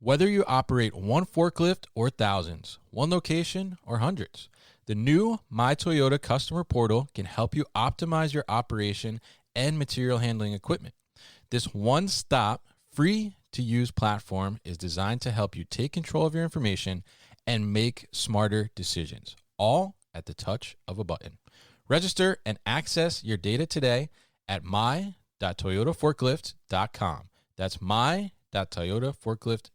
Whether you operate one forklift or thousands, one location or hundreds, the new My Toyota customer portal can help you optimize your operation and material handling equipment. This one-stop, free-to-use platform is designed to help you take control of your information and make smarter decisions, all at the touch of a button. Register and access your data today at my.toyotaforklift.com. That's my.toyotaforklift.com.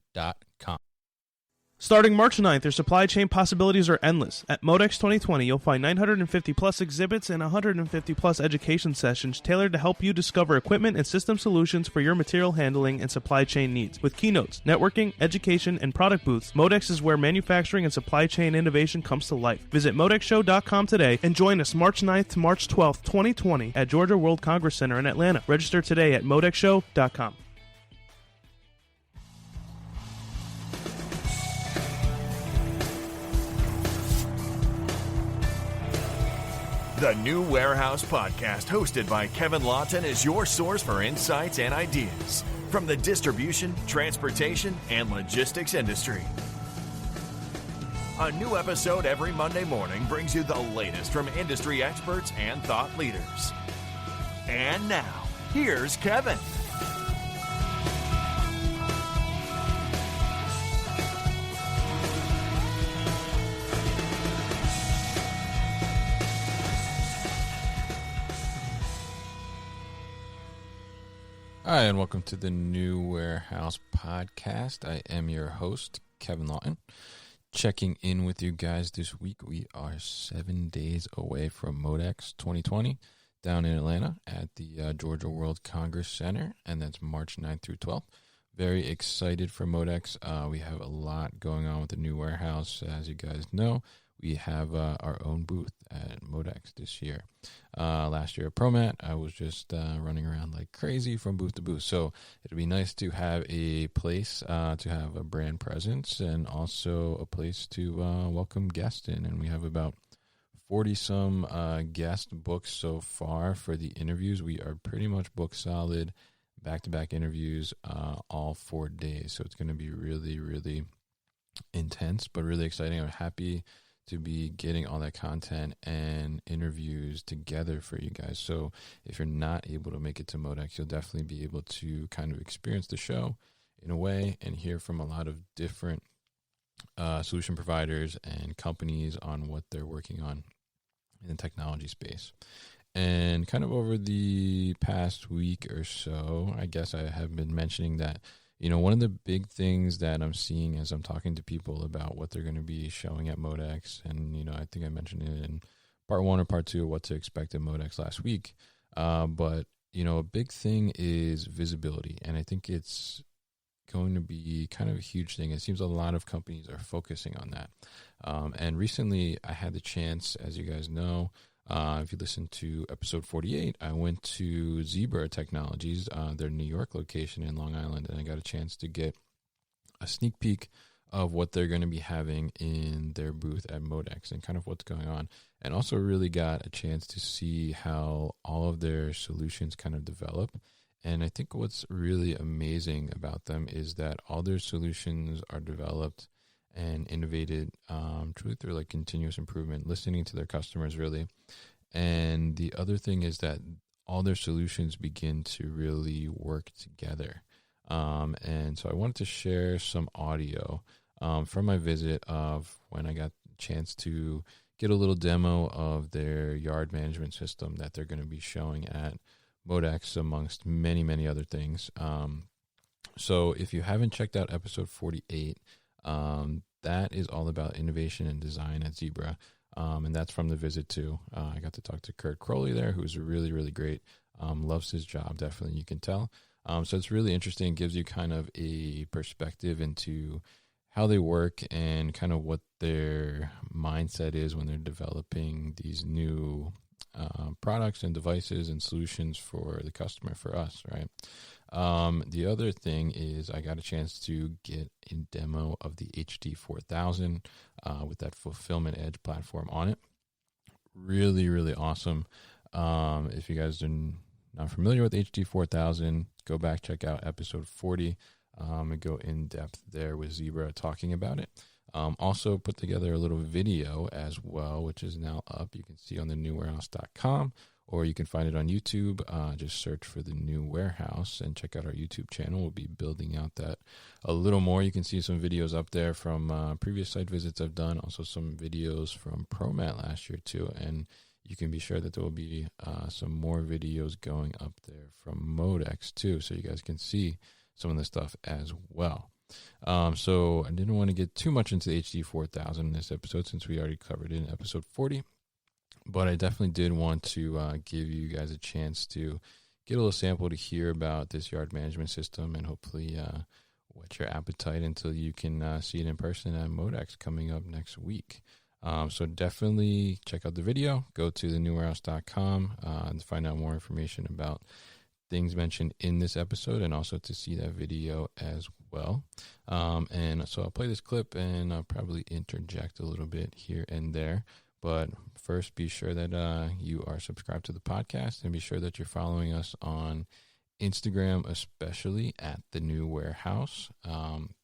Starting March 9th, your supply chain possibilities are endless. At MODEX 2020, you'll find 950 plus exhibits and 150 plus education sessions tailored to help you discover equipment and system solutions for your material handling and supply chain needs. With keynotes, networking, education, and product booths, MODEX is where manufacturing and supply chain innovation comes to life. Visit MODEXshow.com today and join us March 9th to March 12th, 2020 at Georgia World Congress Center in Atlanta. Register today at MODEXshow.com. The New Warehouse Podcast, hosted by Kevin Lawton, is your source for insights and ideas from the distribution, transportation, and logistics industry. A new episode every Monday morning brings you the latest from industry experts and thought leaders. And now, here's Kevin. Hi, and welcome to the New Warehouse Podcast. I am your host, Kevin Lawton. Checking in with you guys this week. We are 7 days away from MODEX 2020 down in Atlanta at the Georgia World Congress Center, and that's March 9th through 12th. Very excited for MODEX. We have a lot going on with the New Warehouse. As you guys know, we have our own booth at MODEX this year. Last year at ProMat, I was just running around like crazy from booth to booth. So it'd be nice to have a place to have a brand presence and also a place to welcome guests in. And we have about 40-some guest books so far for the interviews. We are pretty much booked solid, back-to-back interviews all 4 days. So it's going to be really, really intense, but really exciting. I'm happy to be getting all that content and interviews together for you guys. So if you're not able to make it to MODEX, you'll definitely be able to kind of experience the show in a way and hear from a lot of different solution providers and companies on what they're working on in the technology space. And kind of over the past week or so, I guess I have been mentioning that, you know, one of the big things that I'm seeing as I'm talking to people about what they're going to be showing at MODEX, and, you know, I think I mentioned it in part 1 or part 2 of what to expect at MODEX last week. But, you know, a big thing is visibility, and I think it's going to be kind of a huge thing. It seems a lot of companies are focusing on that. And recently I had the chance, as you guys know, if you listen to episode 48, I went to Zebra Technologies, their New York location in Long Island, and I got a chance to get a sneak peek of what they're going to be having in their booth at MODEX and kind of what's going on. And also really got a chance to see how all of their solutions kind of develop. And I think what's really amazing about them is that all their solutions are developed and innovated truly through like continuous improvement, listening to their customers really. And the other thing is that all their solutions begin to really work together. And so I wanted to share some audio from my visit of when I got a chance to get a little demo of their yard management system that they're going to be showing at MODEX amongst many, many other things. So if you haven't checked out episode 48, that is all about innovation and design at Zebra. And that's from the visit too. I got to talk to Kurt Crowley there, who's really, really great. Loves his job, definitely, you can tell. So it's really interesting, gives you kind of a perspective into how they work and kind of what their mindset is when they're developing these new products and devices and solutions for the customer, for us, right? The other thing is I got a chance to get a demo of the HD4000 with that Fulfillment Edge platform on it. Really, really awesome. If you guys are not familiar with HD4000, go back, check out episode 40. and go in depth there with Zebra talking about it. Also put together a little video as well, which is now up. You can see on the newwarehouse.com, or you can find it on YouTube. Just search for the New Warehouse and check out our YouTube channel. We'll be building out that a little more. You can see some videos up there from previous site visits I've done, also some videos from ProMat last year too. And you can be sure that there will be some more videos going up there from MODEX too, so you guys can see some of the stuff as well. So I didn't want to get too much into the HD 4000 in this episode since we already covered it in episode 40. But I definitely did want to give you guys a chance to get a little sample to hear about this yard management system and hopefully whet your appetite until you can see it in person at MODEX coming up next week. So definitely check out the video. Go to thenewwarehouse.com to find out more information about things mentioned in this episode and also to see that video as well. And so I'll play this clip and I'll probably interject a little bit here and there. But first, be sure that you are subscribed to the podcast and be sure that you're following us on Instagram, especially at The New Warehouse. And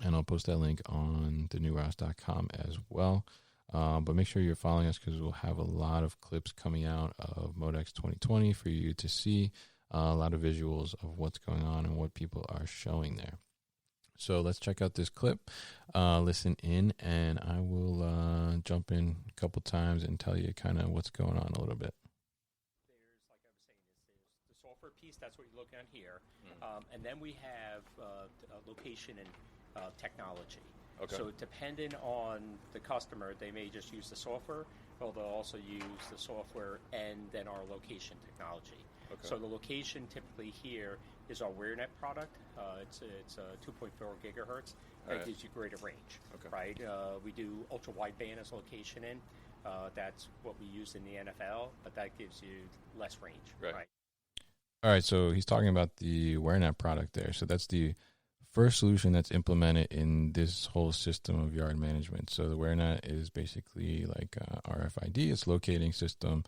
I'll post that link on thenewwarehouse.com as well. But make sure you're following us because we'll have a lot of clips coming out of MODEX 2020 for you to see, a lot of visuals of what's going on and what people are showing there. So let's check out this clip, listen in, and I will jump in a couple times and tell you kind of what's going on a little bit. There's, like I was saying, there's the software piece, that's what you're looking at here. And then we have location and technology. Okay. So depending on the customer, they may just use the software, or they'll also use the software and then our location technology. Okay. So the location typically here is our WearNet product. It's 2.4 gigahertz. That Right. gives you greater range. Okay. Right. We do ultra wideband as location in. That's what we use in the NFL, but that gives you less range. Right. All right. So he's talking about the WearNet product there. So that's the first solution that's implemented in this whole system of yard management. So the WearNet is basically like RFID. It's locating system.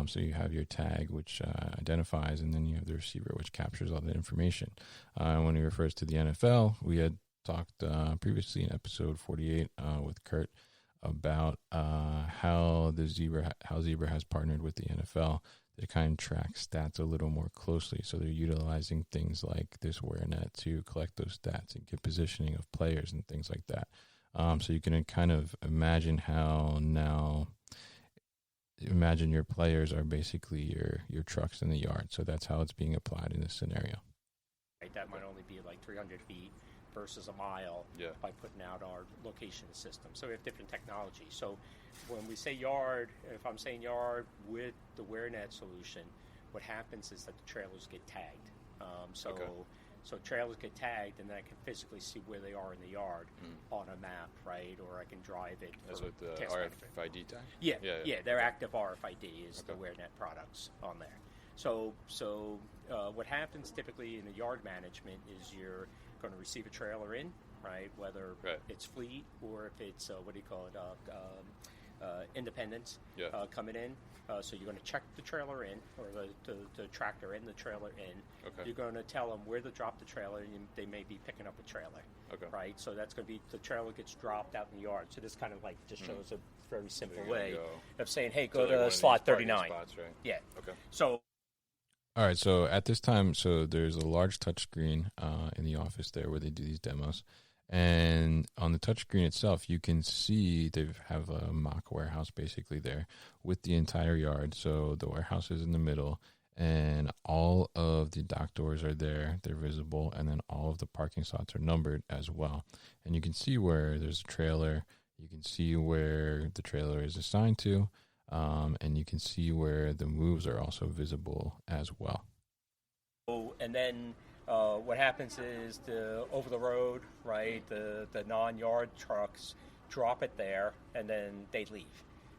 So you have your tag, which identifies, and then you have the receiver, which captures all the information. When he refers to the NFL, we had talked previously in episode 48 with Kurt about how Zebra has partnered with the NFL to kind of track stats a little more closely. So they're utilizing things like this WearNet to collect those stats and get positioning of players and things like that. So you can kind of imagine how now, imagine your players are basically your trucks in the yard. So that's how it's being applied in this scenario. Right, that might only be like 300 feet versus a mile by putting out our location system. So we have different technology. So when we say yard, if I'm saying yard with the WearNet solution, what happens is that the trailers get tagged. So trailers get tagged, and then I can physically see where they are in the yard on a map, right? Or I can drive it. That's with the RFID tag? Yeah, their active RFID is the WearNet products on there. So what happens typically in the yard management is you're going to receive a trailer in, right? Whether it's fleet or if it's independents coming in. So you're going to check the trailer in, or the tractor and the trailer in. Okay. You're going to tell them where to drop the trailer, and they may be picking up a trailer. Okay. Right? So that's going to be, the trailer gets dropped out in the yard. So this kind of like just shows a very simple way of saying, hey, go to slot 39. Spots, right? Yeah. Okay. So. All right, so at this time, there's a large touchscreen in the office there where they do these demos. And on the touchscreen itself, you can see they have a mock warehouse basically there with the entire yard. So the warehouse is in the middle, and all of the dock doors are there. They're visible, and then all of the parking slots are numbered as well. And you can see where there's a trailer. You can see where the trailer is assigned to. And you can see where the moves are also visible as well. And then what happens is the over the road, right, the non-yard trucks drop it there, and then they leave.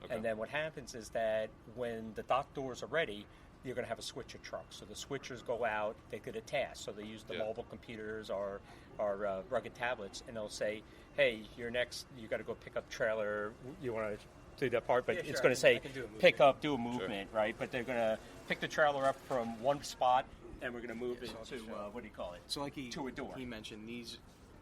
Okay. And then what happens is that when the dock doors are ready, you're going to have a switcher truck. So the switchers go out, they get a task. So they use the mobile computers or rugged tablets, and they'll say, hey, you're next, you got to go pick up trailer. You want to do that part, but it's going to say pick up, do a movement, right? But they're going to pick the trailer up from one spot, and we're going to move it to, what do you call it? So like to a door. He mentioned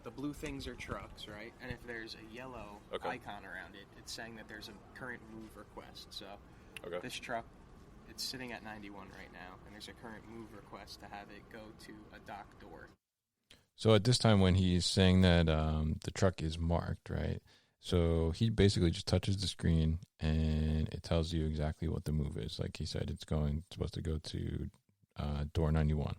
the blue things are trucks, right? And if there's a yellow icon around it, it's saying that there's a current move request. So this truck, it's sitting at 91 right now, and there's a current move request to have it go to a dock door. So at this time when he's saying that the truck is marked, right? So he basically just touches the screen and it tells you exactly what the move is. Like he said, it's supposed to go to door 91.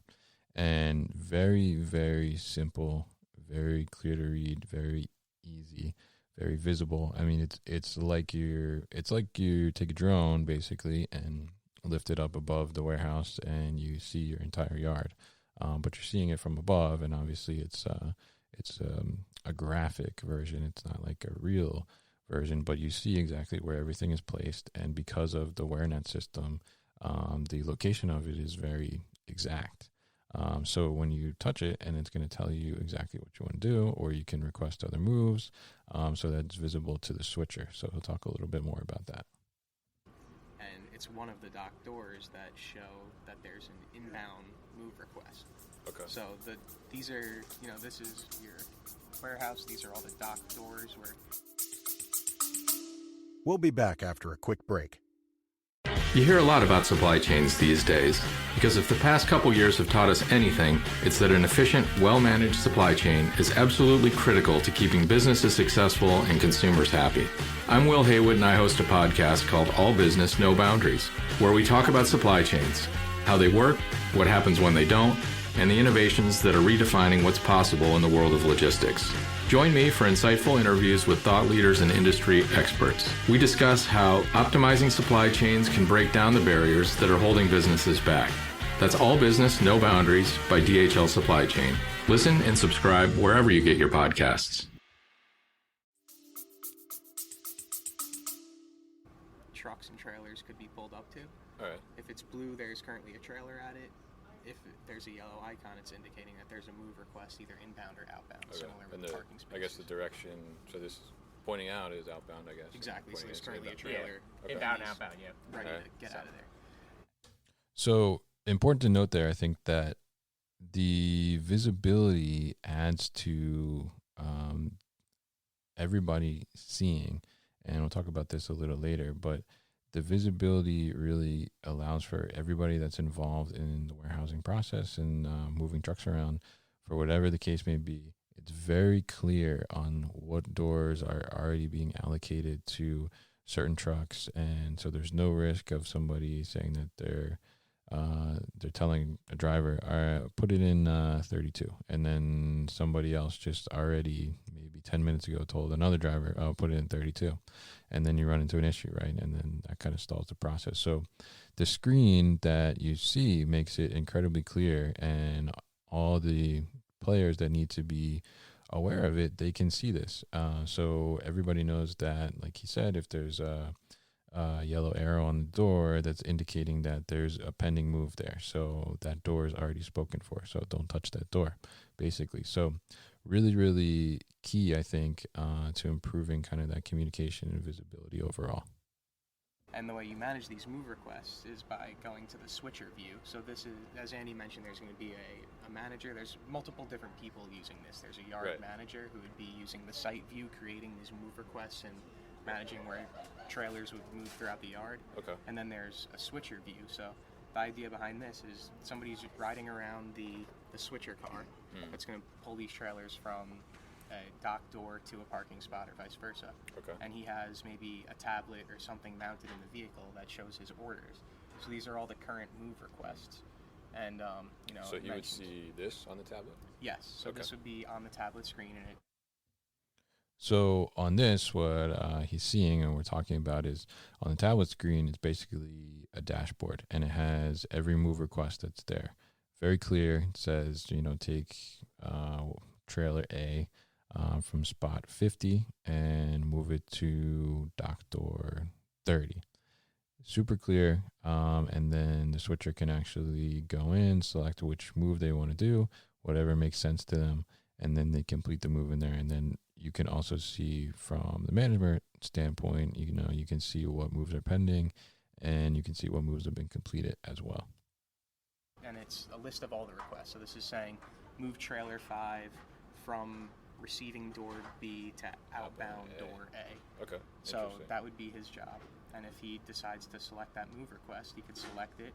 And very, very simple, very clear to read, very easy, very visible. I mean, it's like you take a drone basically and lift it up above the warehouse and you see your entire yard. But you're seeing it from above, and obviously it's a graphic version. It's not like a real version, but you see exactly where everything is placed. And because of the WareNet system, the location of it is very exact. So when you touch it, and it's going to tell you exactly what you want to do, or you can request other moves, so that's visible to the switcher. So he'll talk a little bit more about that. And it's one of the dock doors that show that there's an inbound move request. Okay. So these are, this is your warehouse. These are all the dock doors where. We'll be back after a quick break. You hear a lot about supply chains these days, because if the past couple years have taught us anything, it's that an efficient, well-managed supply chain is absolutely critical to keeping businesses successful and consumers happy. I'm Will Haywood, and I host a podcast called All Business, No Boundaries, where we talk about supply chains, how they work, what happens when they don't, and the innovations that are redefining what's possible in the world of logistics. Join me for insightful interviews with thought leaders and industry experts. We discuss how optimizing supply chains can break down the barriers that are holding businesses back. That's All Business, No Boundaries by DHL Supply Chain. Listen and subscribe wherever you get your podcasts. Trucks and trailers could be pulled up to. All right. If it's blue, there's currently a trailer at it. If there's a yellow icon, it's indicating that there's a move request, either inbound or outbound, similar with parking spaces. I guess the direction, so this pointing out is outbound, I guess. Exactly, so there's currently a Yeah. trailer. Inbound, outbound, yeah. Ready to get out of there. So important to note there, I think that the visibility adds to everybody seeing, and we'll talk about this a little later, but the visibility really allows for everybody that's involved in the warehousing process and moving trucks around, for whatever the case may be. It's very clear on what doors are already being allocated to certain trucks, and so there's no risk of somebody saying that they're telling a driver, put it in 32, and then somebody else just already maybe 10 minutes ago told another driver, put it in 32, and then you run into an issue, right? And then that kind of stalls the process. So the screen that you see makes it incredibly clear, and all the players that need to be aware of it, they can see this. So everybody knows that, like he said, if there's a yellow arrow on the door, that's indicating that there's a pending move there. So that door is already spoken for. So don't touch that door, basically. So really, really key, I think, to improving kind of that communication and visibility overall. And the way you manage these move requests is by going to the switcher view. So this is, as Andy mentioned, there's going to be a manager. There's multiple different people using this. There's a yard manager who would be using the site view, creating these move requests and managing where trailers would move throughout the yard. Okay. And then there's a switcher view. So the idea behind this is somebody's riding around the switcher car that's going to pull these trailers from a dock door to a parking spot or vice versa. Okay. And he has maybe a tablet or something mounted in the vehicle that shows his orders. So these are all the current move requests. And, So he would see this on the tablet? Yes. So this would be on the tablet screen. And So on this, what he's seeing and we're talking about is on the tablet screen, it's basically a dashboard, and it has every move request that's there. Very clear. It says, take trailer A from spot 50 and move it to dock door 30. Super clear. And then the switcher can actually go in, select which move they want to do, whatever makes sense to them, and then they complete the move in there. And then you can also see from the management standpoint, you can see what moves are pending, and you can see what moves have been completed as well. and it's a list of all the requests. So this is saying move trailer 5 from receiving door B to outbound door A. Okay. So that would be his job. And if he decides to select that move request, he could select it.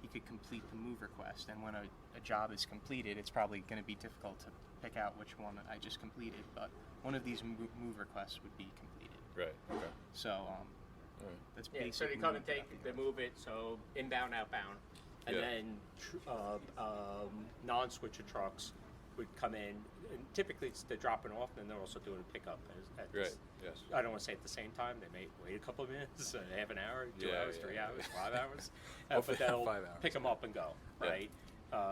He could complete the move request. And when a job is completed, it's probably going to be difficult to pick out which one I just completed, but one of these move requests would be completed. Right. Okay. So that's basically. So they come and they move it. So inbound, outbound, and then non-switcher trucks would come in. And typically, they're dropping off, and they're also doing a pickup. Right. Yes. I don't want to say at the same time. They may wait a couple of minutes, half an hour, 2 hours, 3 hours, 5 hours, but they'll 5 hours, pick them up and go. Right.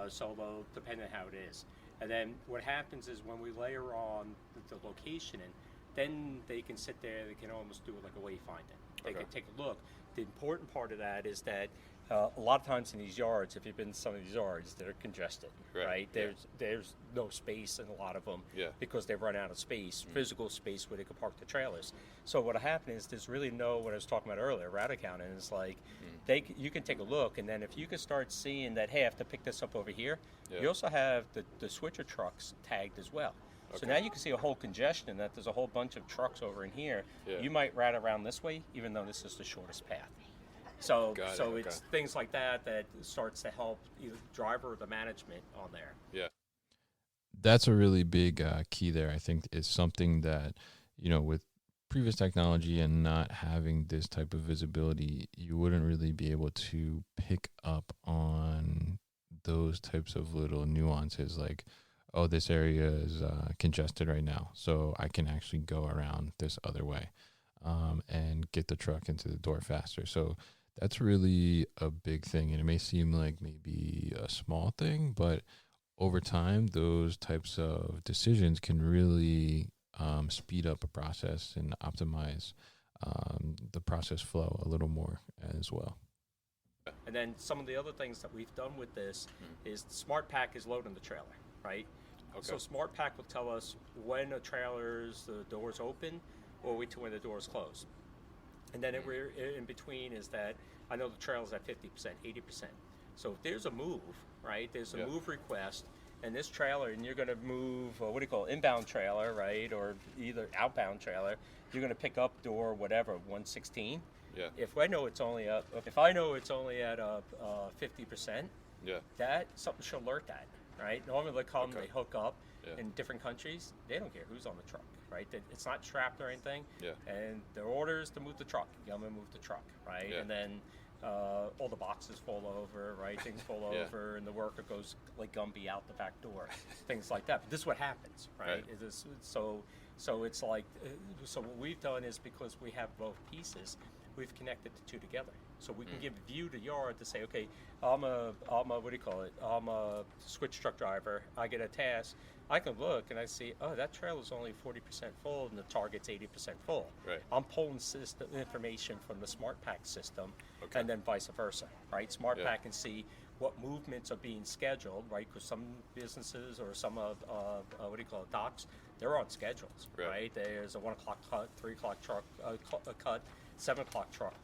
So they'll depend on how it is. And then what happens is when we layer on the location in, then they can sit there. They can almost do it like a wayfinding. They can take a look. The important part of that is that a lot of times in these yards, if you've been to some of these yards, they're congested, right? There's no space in a lot of them because they've run out of space, physical space where they can park the trailers. So what happened is there's really no, what I was talking about earlier, route accounting is like you can take a look, and then if you can start seeing that, hey, I have to pick this up over here, you also have the switcher trucks tagged as well. So now you can see a whole congestion, that there's a whole bunch of trucks over in here. You might route around this way, even though this is the shortest path. So it's things like that starts to help either the driver or the management on there. Yeah. That's a really big key there, I think, is something that, with previous technology and not having this type of visibility, you wouldn't really be able to pick up on those types of little nuances like, oh, this area is congested right now, so I can actually go around this other way and get the truck into the door faster. So that's really a big thing, and it may seem like maybe a small thing, but over time, those types of decisions can really speed up a process and optimize the process flow a little more as well. And then some of the other things that we've done with this is the Smart Pack is loading the trailer, right? Okay. So Smart Pack will tell us when the door's open or wait till when the door's closed. And then we're in between is that I know the trailer's at 50%, 80%. So if there's a move, right, there's a move request, and this trailer, and you're going to move, inbound trailer, right, or either outbound trailer, you're going to pick up door, 116. Yeah. If I know it's only at 50%, that something should alert that, right? Normally they come, they hook up. In different countries, they don't care who's on the truck, right? It's not strapped or anything. And their order is to move the truck. You come and move the truck, right? And then all the boxes fall over, right? Things fall over, and the worker goes like Gumby out the back door, things like that. But this is what happens, right? So it's like, so what we've done is because we have both pieces, we've connected the two together. So we can give view to yard to say, okay, I'm a switch truck driver. I get a task. I can look and I see, oh, that trailer's only 40% full and the target's 80% full. Right. I'm pulling system information from the Smart Pack system, and then vice versa, right? Smart Pack can see what movements are being scheduled, right? Because some businesses or some docks, they're on schedules, right? There's a 1 o'clock cut, 3 o'clock truck cut, 7 o'clock truck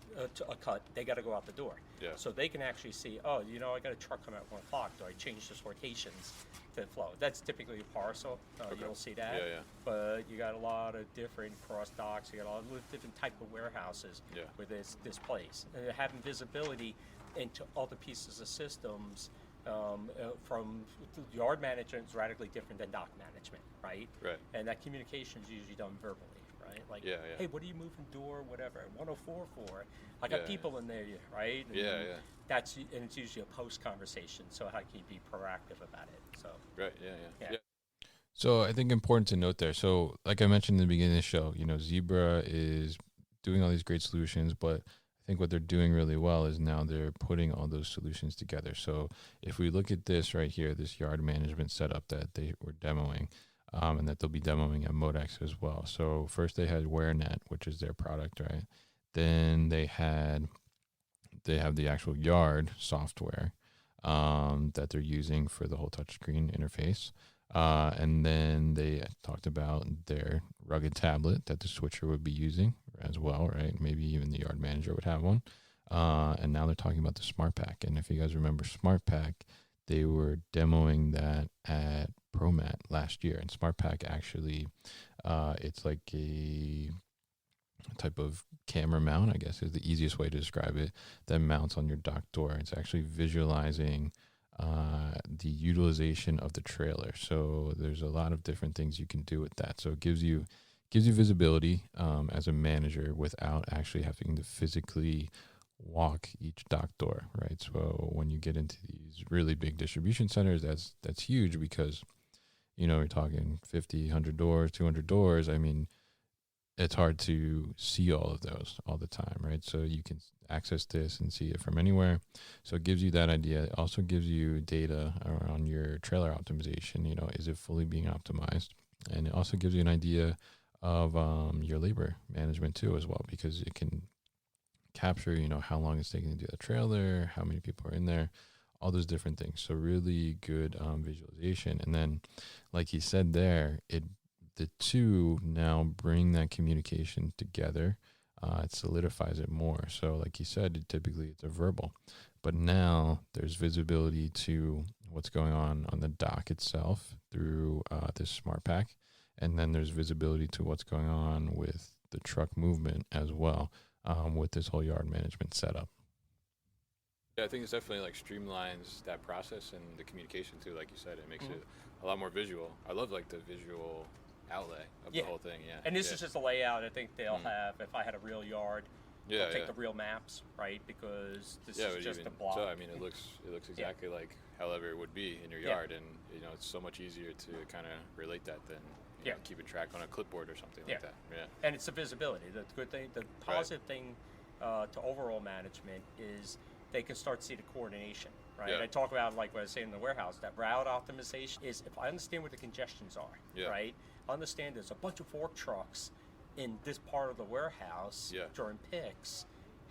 a cut. They got to go out the door. So they can actually see, oh, I got a truck coming at 1 o'clock. Do I change the sortations to flow? That's typically a parcel. You don't see that. But you got a lot of different cross docks. You got a lot of different type of warehouses with this place. And having visibility into all the pieces of systems from yard management is radically different than dock management, right? And that communication is usually done verbally. Right? Like, hey, what are you moving door, whatever, 104 for? I got people in there, right? And and it's usually a post conversation, so how can you be proactive about it? So So I think important to note there. So like I mentioned in the beginning of the show, Zebra is doing all these great solutions, but I think what they're doing really well is now they're putting all those solutions together. So if we look at this right here, this yard management setup that they were demoing, and that they'll be demoing at MODEX as well. So first they had WareNet, which is their product, right? Then they have the actual yard software that they're using for the whole touchscreen interface. And then they talked about their rugged tablet that the switcher would be using as well, right? Maybe even the yard manager would have one. And now they're talking about the Smart Pack. And if you guys remember Smart Pack, they were demoing that at ProMat last year. And SmartPack actually, it's like a type of camera mount, I guess is the easiest way to describe it, that mounts on your dock door. It's actually visualizing the utilization of the trailer. So there's a lot of different things you can do with that. So it gives you visibility as a manager without actually having to physically walk each dock door, right? So when you get into these really big distribution centers, that's huge, because you're talking 50, 100 doors, 200 doors. I mean, it's hard to see all of those all the time, right? So you can access this and see it from anywhere. So it gives you that idea. It also gives you data around your trailer optimization. Is it fully being optimized? And it also gives you an idea of your labor management too, as well, because it can capture, how long it's taking to do the trailer, how many people are in there, all those different things. So really good visualization. And then, like he said there, the two now bring that communication together. It solidifies it more. So like you said, typically it's a verbal, but now there's visibility to what's going on the dock itself through this smart pack. And then there's visibility to what's going on with the truck movement as well, with this whole yard management setup. Yeah, I think it's definitely like streamlines that process and the communication too. Like you said, it makes it a lot more visual. I love like the visual outlay of the whole thing. Yeah. And this is just a layout. I think they'll have, if I had a real yard, they'll take the real maps, right? Because this is just a block. So I mean, it looks exactly like however it would be in your yard, and it's so much easier to kind of relate that than keeping track on a clipboard or something like that. Yeah. And it's the visibility. The good thing, the positive thing to overall management is they can start to see the coordination, right? I talk about, like what I was saying in the warehouse, that route optimization is, if I understand where the congestions are, right? I understand there's a bunch of fork trucks in this part of the warehouse during picks.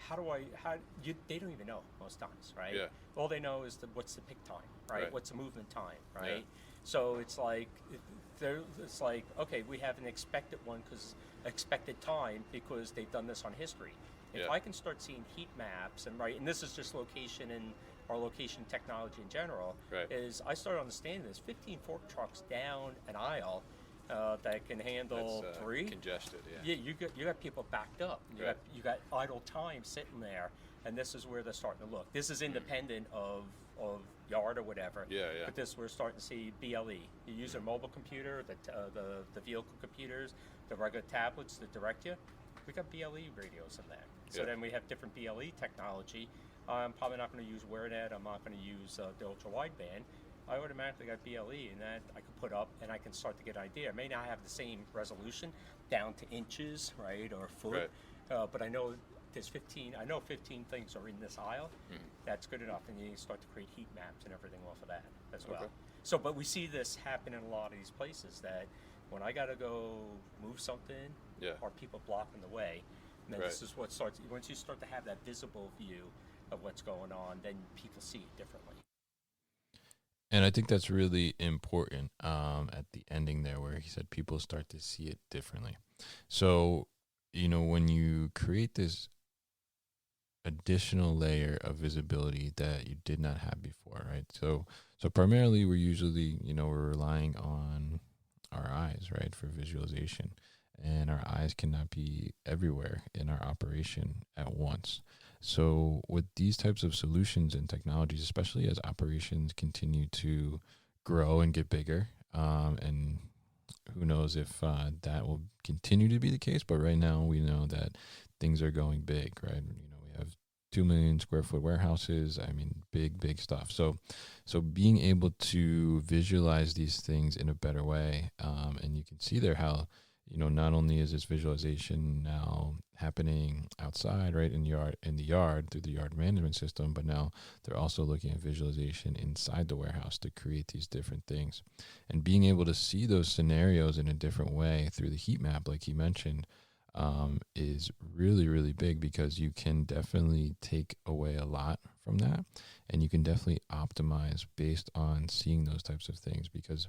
They don't even know most times, right? Yeah. All they know is what's the pick time, right? What's the movement time, right? Yeah. So it's like, okay, we have an expected time because they've done this on history. If I can start seeing heat maps and this is just location and our location technology in general, is I started understanding this 15 fork trucks down an aisle that can handle 3 congested. You got people backed up. You got idle time sitting there, and this is where they're starting to look. This is independent of yard or whatever. But we're starting to see BLE. You use a mobile computer, the vehicle computers, the regular tablets that direct you. We got BLE radios in there. So then we have different BLE technology. I'm probably not going to use WearNet. I'm not going to use the ultra wideband. I automatically got BLE, and that I can put up, and I can start to get an idea. I may not have the same resolution down to inches, right, or foot, but I know there's 15. I know 15 things are in this aisle. That's good enough, and you start to create heat maps and everything off of that as well. So, but we see this happen in a lot of these places that when I got to go move something, or people blocking the way, and then this is what starts. Once you start to have that visible view of what's going on, then people see it differently. And I think that's really important at the ending there, where he said people start to see it differently. So, when you create this additional layer of visibility that you did not have before, right? So primarily we're usually, we're relying on our eyes, right, for visualization. And our eyes cannot be everywhere in our operation at once. So with these types of solutions and technologies, especially as operations continue to grow and get bigger, and who knows if that will continue to be the case, but right now we know that things are going big, right? We have 2 million square foot warehouses. I mean, big stuff. So being able to visualize these things in a better way, and you can see there how, not only is this visualization now happening outside, right, in the yard through the yard management system, but now they're also looking at visualization inside the warehouse to create these different things. And being able to see those scenarios in a different way through the heat map, like he mentioned, is really, really big, because you can definitely take away a lot from that, and you can definitely optimize based on seeing those types of things. Because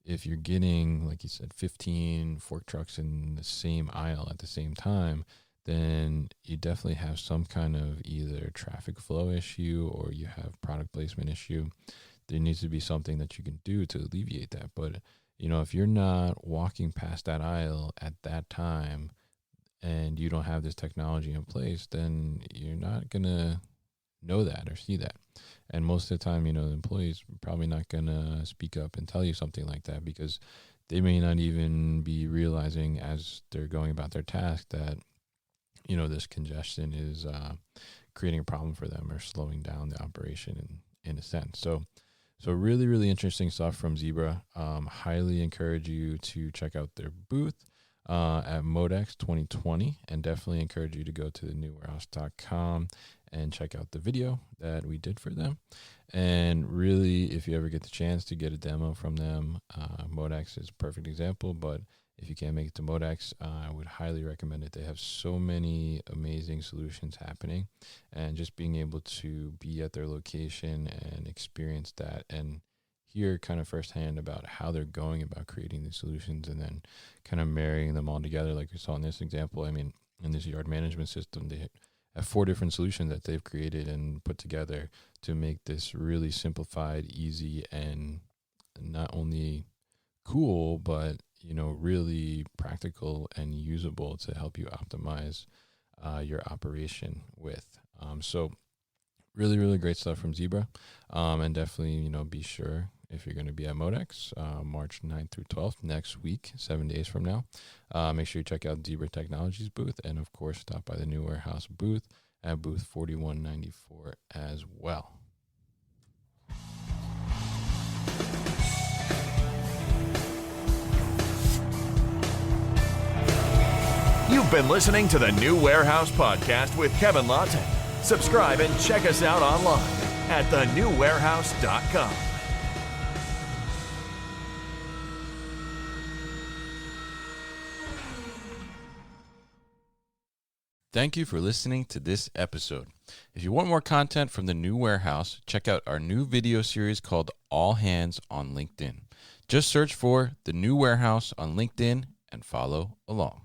if you're getting, like you said, 15 fork trucks in the same aisle at the same time, then you definitely have some kind of either traffic flow issue or you have product placement issue there needs to be something that you can do to alleviate that. But, if you're not walking past that aisle at that time and you don't have this technology in place, then you're not going to know that or see that. And most of the time, the employees are probably not going to speak up and tell you something like that, because they may not even be realizing as they're going about their task that, this congestion is creating a problem for them or slowing down the operation in a sense. So really, really interesting stuff from Zebra. Highly encourage you to check out their booth at MODEX 2020, and definitely encourage you to go to thenewwarehouse.com and check out the video that we did for them. And really, if you ever get the chance to get a demo from them, MODEX is a perfect example. But if you can't make it to MODEX, I would highly recommend it. They have so many amazing solutions happening, and just being able to be at their location and experience that and hear kind of firsthand about how they're going about creating these solutions, and then kind of marrying them all together, like we saw in this example. I mean, in this yard management system, they have 4 different solutions that they've created and put together to make this really simplified, easy, and not only cool, but really practical and usable to help you optimize your operation with. So really, really great stuff from Zebra. And definitely, be sure, if you're going to be at MODEX, March 9th through 12th, next week, 7 days from now, make sure you check out Zebra Technologies booth, and of course, stop by the New Warehouse booth at booth 4194 as well. You've been listening to the New Warehouse Podcast with Kevin Lawton. Subscribe and check us out online at thenewwarehouse.com. Thank you for listening to this episode. If you want more content from the New Warehouse, check out our new video series called All Hands on LinkedIn. Just search for the New Warehouse on LinkedIn and follow along.